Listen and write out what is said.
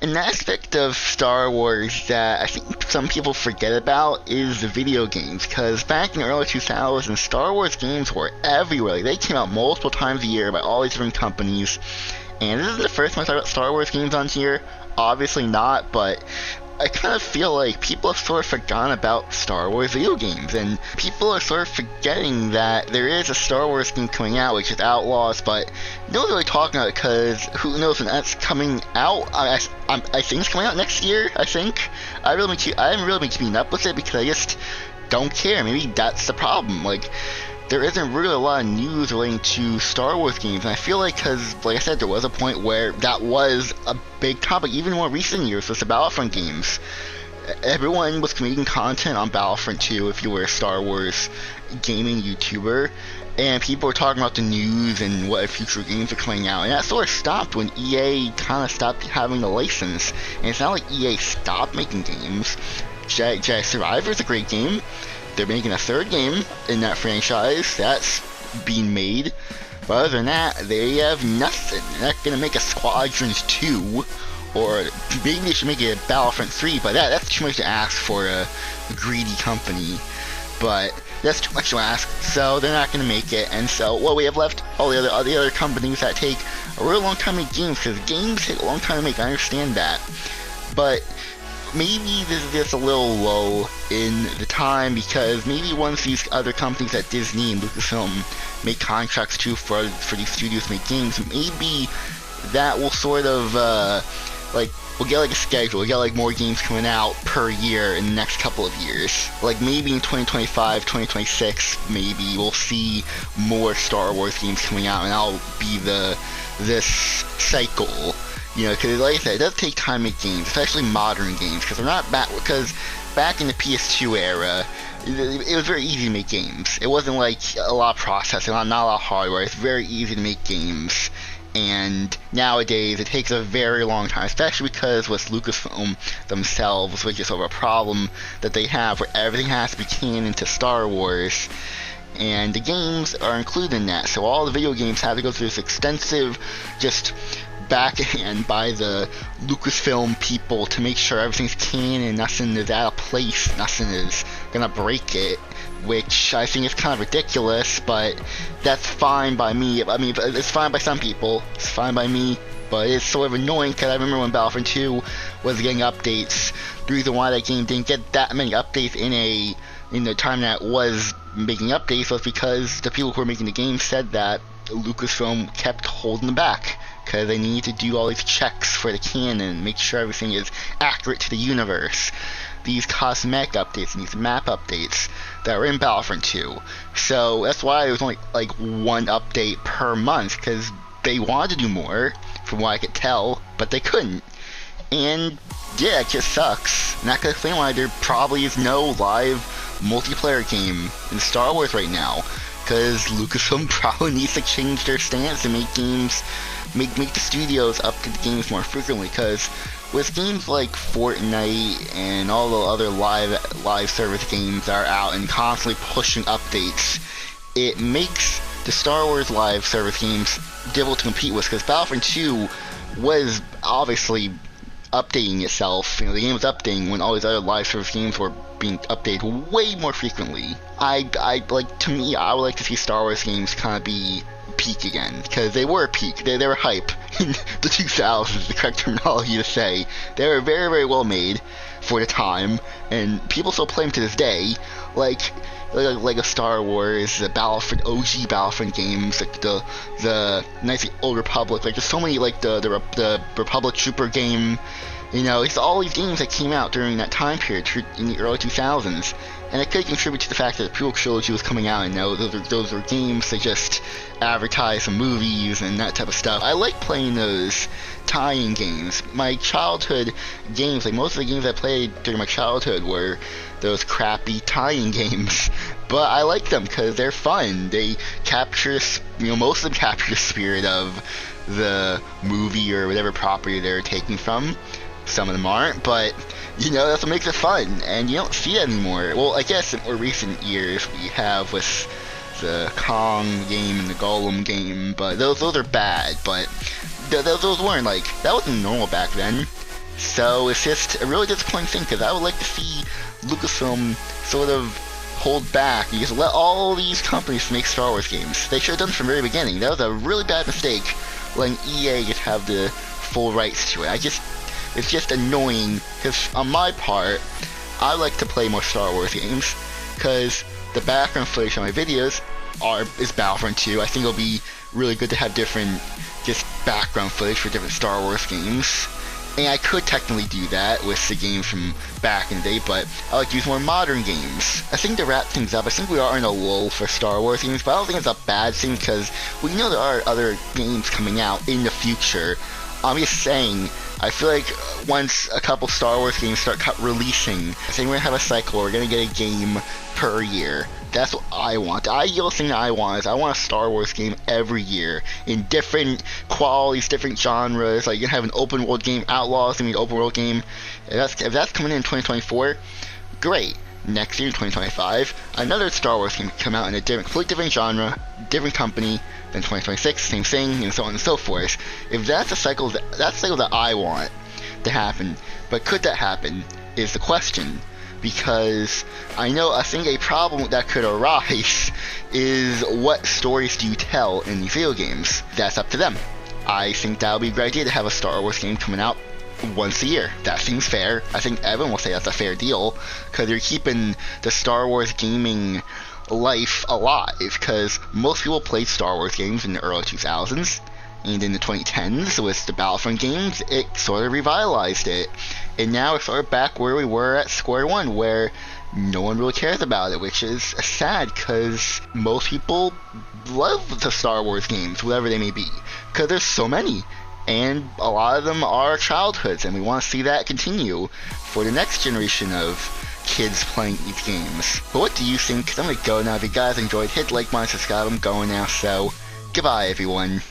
An aspect of Star Wars that I think some people forget about is the video games, because back in the early 2000s, Star Wars games were everywhere. They came out multiple times a year by all these different companies, and this is the first time I talk about Star Wars games on here. Obviously not, but I kind of feel like people have sort of forgotten about Star Wars video games, and people are sort of forgetting that there is a Star Wars game coming out, which is Outlaws, but no one's really talking about it, because who knows when that's coming out. I think it's coming out next year, I think. I haven't really been keeping up with it, because I just don't care. Maybe that's the problem. Like, there isn't really a lot of news relating to Star Wars games, and I feel like, because, like I said, there was a point where that was a big topic, even more recent years, was the Battlefront games. Everyone was making content on Battlefront 2 if you were a Star Wars gaming YouTuber, and people were talking about the news and what future games are coming out, and that sort of stopped when EA kind of stopped having the license, and it's not like EA stopped making games. Jedi Survivor is a great game. They're making a third game in that franchise that's being made, but other than that, they have nothing. They're not gonna make a Squadrons 2, or maybe they should make it a Battlefront 3, but that's too much to ask for a greedy company. But that's too much to ask, so they're not gonna make it. And so what we have left, all the other companies that take a real long time to make games, because games take a long time to make. I understand that, but maybe this is just a little low in the time, because maybe once these other companies at Disney and Lucasfilm make contracts too for these studios to make games, maybe that will sort of like, we'll get like a schedule, we'll get like more games coming out per year in the next couple of years. Like maybe in 2025, 2026, maybe we'll see more Star Wars games coming out, and that'll be this cycle. You know, because like I said, it does take time to make games, especially modern games, because back in the PS2 era, it was very easy to make games. It wasn't like a lot of processing, not a lot of hardware. It's very easy to make games, and nowadays it takes a very long time, especially because with Lucasfilm themselves, which is sort of a problem that they have, where everything has to be canon to Star Wars, and the games are included in that. So all the video games have to go through this extensive, just backhand by the Lucasfilm people to make sure everything's canon, nothing is out of place, nothing is gonna break it, which I think is kind of ridiculous, but that's fine by me. I mean, it's fine by some people, it's fine by me, but it's sort of annoying, because I remember when Battlefront 2 was getting updates, the reason why that game didn't get that many updates in the time that it was making updates was because the people who were making the game said that Lucasfilm kept holding them back, because they need to do all these checks for the canon, make sure everything is accurate to the universe. These cosmetic updates and these map updates that were in Battlefront 2. So that's why there was only like one update per month, because they wanted to do more, from what I could tell, but they couldn't. And yeah, it just sucks. And that could explain why there probably is no live multiplayer game in Star Wars right now, because Lucasfilm probably needs to change their stance and make games, make the studios up to the games more frequently, because with games like Fortnite and all the other live service games that are out and constantly pushing updates, it makes the Star Wars live service games difficult to compete with, because Battlefront 2 was obviously updating itself. You know, the game was updating when all these other live service games were being updated way more frequently. To me, I would like to see Star Wars games kind of be peak again, because they were peak. They were hype in the 2000s, is the correct terminology to say. They were very, very well made for the time, and people still play them to this day. Like a Star Wars, the Battlefront, OG Battlefront games, like the Knights of the Old Republic. Like there's so many, like the Republic Trooper game. You know, it's all these games that came out during that time period in the early 2000s, and it could contribute to the fact that the prequel trilogy was coming out, and now those are games that just advertise some movies and that type of stuff. I like playing those tie-in games. My childhood games, like most of the games I played during my childhood, were those crappy tie-in games, but I like them because they're fun. They capture, most of them capture the spirit of the movie or whatever property they're taking from. Some of them aren't, but that's what makes it fun, and you don't see it anymore. Well, I guess in more recent years we have with the Kong game and the Gollum game, but those are bad. But those weren't, like, that wasn't normal back then. So it's just a really disappointing thing, because I would like to see Lucasfilm sort of hold back and just let all these companies make Star Wars games. They should have done it from the very beginning. That was a really bad mistake, letting EA just have the full rights to it. It's just annoying, because on my part, I like to play more Star Wars games, because the background footage on my videos is Battlefront 2. I think it'll be really good to have different just background footage for different Star Wars games. And I could technically do that with the games from back in the day, but I like to use more modern games. I think to wrap things up, I think we are in a lull for Star Wars games, but I don't think it's a bad thing, because we know there are other games coming out in the future. I'm just saying, I feel like once a couple Star Wars games start releasing, I think we're going to have a cycle, we're going to get a game per year. That's what I want. The ideal thing that I want is I want a Star Wars game every year in different qualities, different genres. Like, you can have an open world game, Outlaws, gonna be an open world game. If that's coming in 2024, great. Next year, in 2025, another Star Wars game come out in a completely different genre, different company. Then 2026, same thing, and so on and so forth. If that's a cycle, that's a cycle that I want to happen. But could that happen? Is the question. Because I think a problem that could arise is, what stories do you tell in these video games? That's up to them. I think that would be a great idea to have a Star Wars game coming out once a year. That seems fair. I think everyone will say that's a fair deal, because you're keeping the Star Wars gaming life alive, because most people played Star Wars games in the early 2000s, and in the 2010s with the Battlefront games, it sort of revitalized it, and now it's sort of back where we were at square one, where no one really cares about it, which is sad, because most people love the Star Wars games, whatever they may be, because there's so many, and a lot of them are childhoods, and we want to see that continue for the next generation of kids playing these games. But what do you think? 'Cause I'm gonna go now. If you guys enjoyed, hit like button, subscribe. I'm going now, so goodbye everyone.